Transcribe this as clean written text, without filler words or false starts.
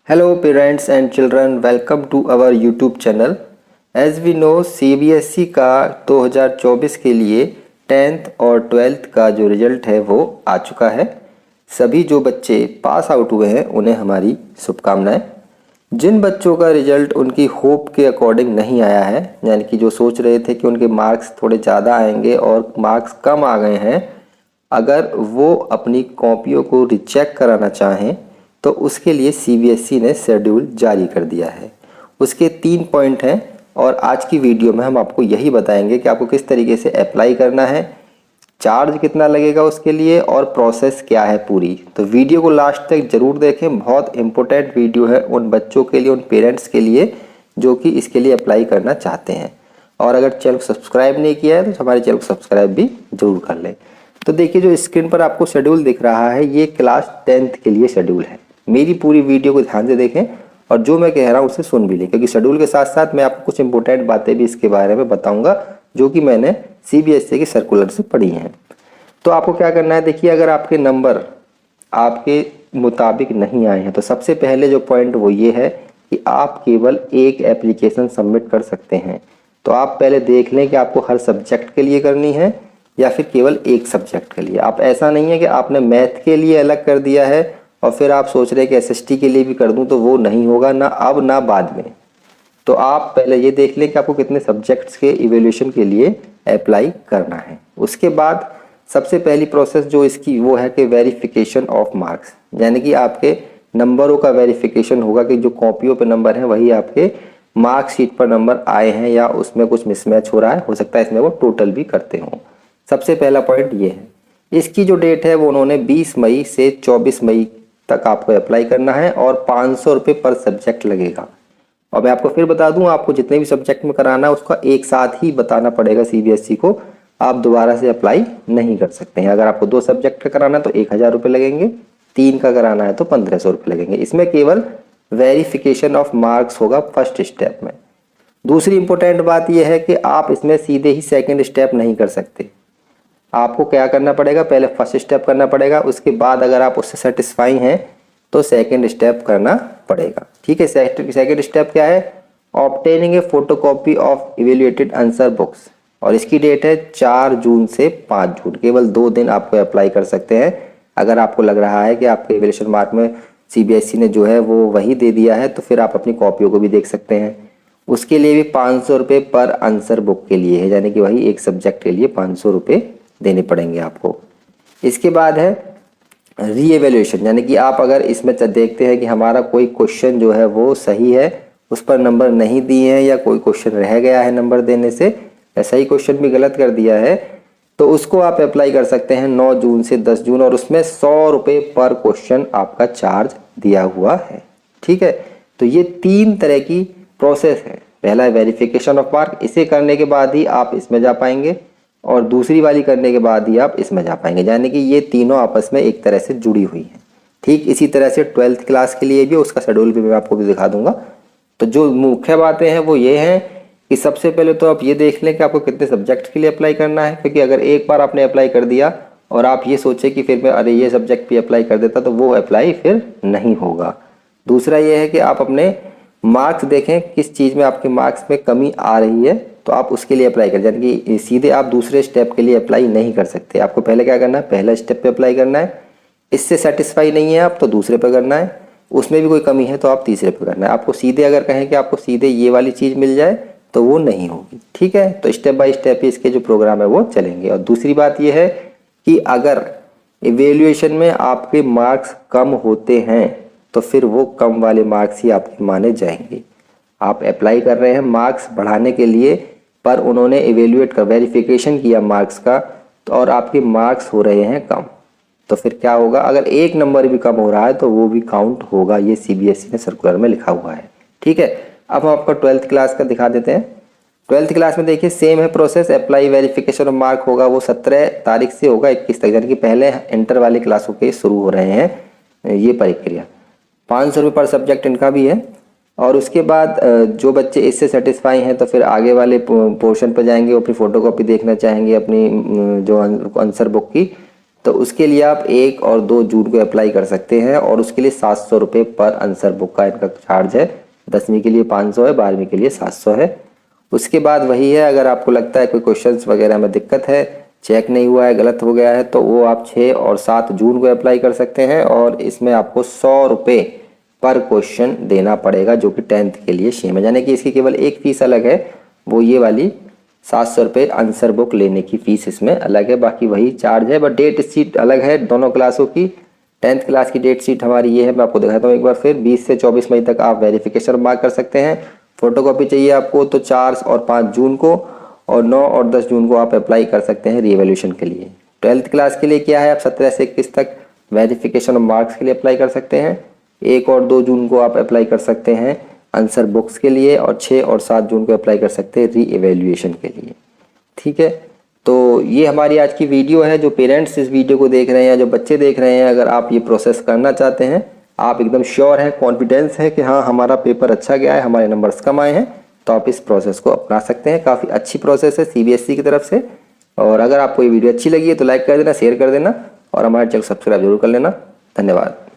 Hello parents and children, welcome to our YouTube channel. As we know CBSE का 2024 के लिए 10th और 12th का जो रिजल्ट है वो आ चुका है। सभी जो बच्चे पास आउट हुए हैं उन्हें हमारी शुभकामनाएं। जिन बच्चों का रिजल्ट उनकी होप के अकॉर्डिंग नहीं आया है, यानी कि जो सोच रहे थे कि उनके मार्क्स थोड़े ज़्यादा आएंगे और मार्क्स कम आ गए हैं, अगर वो अपनी कॉपियों को रिचेक कराना चाहें तो उसके लिए सीबीएसई ने शेड्यूल जारी कर दिया है। उसके 3 पॉइंट हैं और आज की वीडियो में हम आपको यही बताएंगे कि आपको किस तरीके से अप्लाई करना है, चार्ज कितना लगेगा उसके लिए और प्रोसेस क्या है पूरी। तो वीडियो को लास्ट तक ज़रूर देखें, बहुत इंपॉर्टेंट वीडियो है उन बच्चों के लिए, उन पेरेंट्स के लिए जो कि इसके लिए अप्लाई करना चाहते हैं। और अगर चैनल को सब्सक्राइब नहीं किया है तो हमारे चैनल को सब्सक्राइब भी ज़रूर कर लें। तो देखिए, जो स्क्रीन पर आपको शेड्यूल दिख रहा है ये क्लास 10th के लिए शेड्यूल है। मेरी पूरी वीडियो को ध्यान से देखें और जो मैं कह रहा हूँ उसे सुन भी लें, क्योंकि शेड्यूल के साथ साथ मैं आपको कुछ इंपॉर्टेंट बातें भी इसके बारे में बताऊंगा जो कि मैंने सीबीएसई के सर्कुलर से पढ़ी हैं। तो आपको क्या करना है, देखिए, अगर आपके नंबर आपके मुताबिक नहीं आए हैं तो सबसे पहले जो पॉइंट वो ये है कि आप केवल एक एप्लीकेशन सबमिट कर सकते हैं। तो आप पहले देख लें कि आपको हर सब्जेक्ट के लिए करनी है या फिर केवल एक सब्जेक्ट के लिए। आप ऐसा नहीं है कि आपने मैथ के लिए अलग कर दिया है और फिर आप सोच रहे हैं कि एसएसटी के लिए भी कर दूं, तो वो नहीं होगा, ना अब ना बाद में। तो आप पहले ये देख लें कि आपको कितने सब्जेक्ट्स के इवैल्यूएशन के लिए अप्लाई करना है। उसके बाद सबसे पहली प्रोसेस जो इसकी वो है कि वेरिफिकेशन ऑफ मार्क्स, यानी कि आपके नंबरों का वेरिफिकेशन होगा कि जो कॉपियों पे नंबर हैं वही आपके मार्कशीट पर नंबर आए हैं या उसमें कुछ मिसमैच हो रहा है, हो सकता है इसमें वो टोटल भी करते हों। सबसे पहला पॉइंट ये है। इसकी जो डेट है वो उन्होंने 20 मई से 24 मई तक आपको अप्लाई करना है और 500 रुपये पर सब्जेक्ट लगेगा। और मैं आपको फिर बता दूं, आपको जितने भी सब्जेक्ट में कराना है उसका एक साथ ही बताना पड़ेगा सीबीएसई को। आप दोबारा से अप्लाई नहीं कर सकते हैं। अगर आपको 2 सब्जेक्ट का कराना है तो 1000 रुपये लगेंगे, 3 का कराना है तो 1500 रुपये लगेंगे। इसमें केवल वेरिफिकेशन ऑफ मार्क्स होगा फर्स्ट स्टेप में। दूसरी इंपॉर्टेंट बात यह है कि आप इसमें सीधे ही सेकेंड स्टेप नहीं कर सकते। आपको क्या करना पड़ेगा, पहले फर्स्ट स्टेप करना पड़ेगा, उसके बाद अगर आप उससे सेटिस्फाई हैं तो सेकंड स्टेप करना पड़ेगा। ठीक है, सेकंड स्टेप क्या है, obtaining A photocopy of evaluated answer books, और इसकी डेट है 4 जून से 5 जून। केवल 2 दिन आपको अप्लाई कर सकते हैं। अगर आपको लग रहा है कि आपके इवैल्यूएशन मार्क में सीबीएसई ने जो है वो वही दे दिया है तो फिर आप अपनी कॉपियों को भी देख सकते हैं। उसके लिए भी 500 रुपये पर आंसर बुक के लिए है, यानी कि वही एक सब्जेक्ट के लिए 500 रुपये देने पड़ेंगे आपको। इसके बाद है रीएवैल्यूएशन, यानी कि आप अगर इसमें देखते हैं कि हमारा कोई क्वेश्चन जो है वो सही है, उस पर नंबर नहीं दिए हैं, या कोई क्वेश्चन रह गया है नंबर देने से, या सही क्वेश्चन भी गलत कर दिया है, तो उसको आप अप्लाई कर सकते हैं 9 जून से 10 जून, और उसमें 100 रुपये पर क्वेश्चन आपका चार्ज दिया हुआ है। ठीक है, तो ये 3 तरह की प्रोसेस है। पहला है वेरिफिकेशन ऑफ मार्क, इसे करने के बाद ही आप इसमें जा पाएंगे, और दूसरी वाली करने के बाद ही आप इसमें जा पाएंगे, यानी कि ये तीनों आपस में एक तरह से जुड़ी हुई हैं। ठीक इसी तरह से 12th क्लास के लिए भी उसका शेड्यूल भी मैं आपको भी दिखा दूंगा। तो जो मुख्य बातें हैं वो ये हैं कि सबसे पहले तो आप ये देख लें कि आपको कितने सब्जेक्ट के लिए अप्लाई करना है, क्योंकि अगर एक बार आपने अप्लाई कर दिया और आप ये सोचे कि फिर मैं अरे ये सब्जेक्ट भी अप्लाई कर देता, तो वो अप्लाई फिर नहीं होगा। दूसरा ये है कि आप अपने मार्क्स देखें, किस चीज़ में आपके मार्क्स में कमी आ रही है तो आप उसके लिए अप्लाई करें, यानी कि सीधे आप दूसरे स्टेप के लिए अप्लाई नहीं कर सकते। आपको पहले क्या करना है, पहला स्टेप पे अप्लाई करना है। इससे सेटिस्फाई नहीं है आप तो दूसरे पे करना है, उसमें भी कोई कमी है तो आप तीसरे पे करना है। आपको सीधे अगर कहें कि आपको सीधे ये वाली चीज़ मिल जाए तो वो नहीं होगी। ठीक है, तो स्टेप बाय स्टेप ही इसके जो प्रोग्राम है वो चलेंगे। और दूसरी बात यह है कि अगर इवेल्युएशन में आपके मार्क्स कम होते हैं तो फिर वो कम वाले मार्क्स ही आपके माने जाएंगे। आप अप्लाई कर रहे हैं मार्क्स बढ़ाने के लिए, पर उन्होंने इवेल्युएट का वेरिफिकेशन किया मार्क्स का, तो और आपके मार्क्स हो रहे हैं कम, तो फिर क्या होगा, अगर एक नंबर भी कम हो रहा है तो वो भी काउंट होगा। ये सीबीएसई ने सर्कुलर में लिखा हुआ है। ठीक है, अब हम आपको 12th क्लास का दिखा देते हैं। 12th क्लास में देखिए सेम है process. Apply verification of mark होगा वो 17 तारीख से होगा 21 तक, यानी कि पहले इंटर वाले क्लासों के शुरू हो रहे हैं ये प्रक्रिया। 500 रुपये पर सब्जेक्ट इनका भी है। और उसके बाद जो बच्चे इससे सेटिस्फाई हैं तो फिर आगे वाले पोर्शन पर जाएंगे, अपनी फ़ोटोकॉपी देखना चाहेंगे अपनी जो आंसर बुक की, तो उसके लिए आप 1 और 2 जून को अप्लाई कर सकते हैं और उसके लिए 700 रुपये पर आंसर बुक का इनका चार्ज है। 10वीं के लिए 500 है, 12वीं के लिए 700 है। उसके बाद वही है, अगर आपको लगता है कोई क्वेश्चंस वगैरह में दिक्कत है, चेक नहीं हुआ है, गलत हो गया है, तो वो आप 6 और 7 जून को अप्लाई कर सकते हैं और इसमें आपको 100 रुपये पर क्वेश्चन देना पड़ेगा, जो कि 10th के लिए सेम है। यानी कि इसकी केवल एक फ़ीस अलग है, वो ये वाली 700 रुपये आंसर बुक लेने की फ़ीस इसमें अलग है, बाकी वही चार्ज है। बट डेट शीट अलग है दोनों क्लासों की। 10th क्लास की डेट शीट हमारी ये है, मैं आपको दिखाता हूँ एक बार फिर। 20 से 24 मई तक आप वेरिफिकेशन मार्क कर सकते हैं। फ़ोटोकॉपी चाहिए आपको तो 4 और 5 जून को, और 9 और 10 जून को आप अप्लाई कर सकते हैं रीवैल्यूएशन के लिए। 12th क्लास के लिए क्या है, आप 17 से 21 तक वेरिफिकेशन और मार्क्स के लिए अप्लाई कर सकते हैं। 1 और 2 जून को आप अप्लाई कर सकते हैं आंसर बुक्स के लिए, और 6 और 7 जून को अप्लाई कर सकते हैं री इवैल्यूएशन के लिए। ठीक है, तो ये हमारी आज की वीडियो है। जो पेरेंट्स इस वीडियो को देख रहे हैं या जो बच्चे देख रहे हैं, अगर आप ये प्रोसेस करना चाहते हैं, आप एकदम श्योर हैं, कॉन्फिडेंस है कि हाँ हमारा पेपर अच्छा गया है, हमारे नंबर्स कम आए हैं, तो आप इस प्रोसेस को अपना सकते हैं। काफ़ी अच्छी प्रोसेस है CBSE की तरफ से। और अगर आपको ये वीडियो अच्छी लगी है तो लाइक कर देना, शेयर कर देना और हमारे चैनल सब्सक्राइब जरूर कर लेना। धन्यवाद।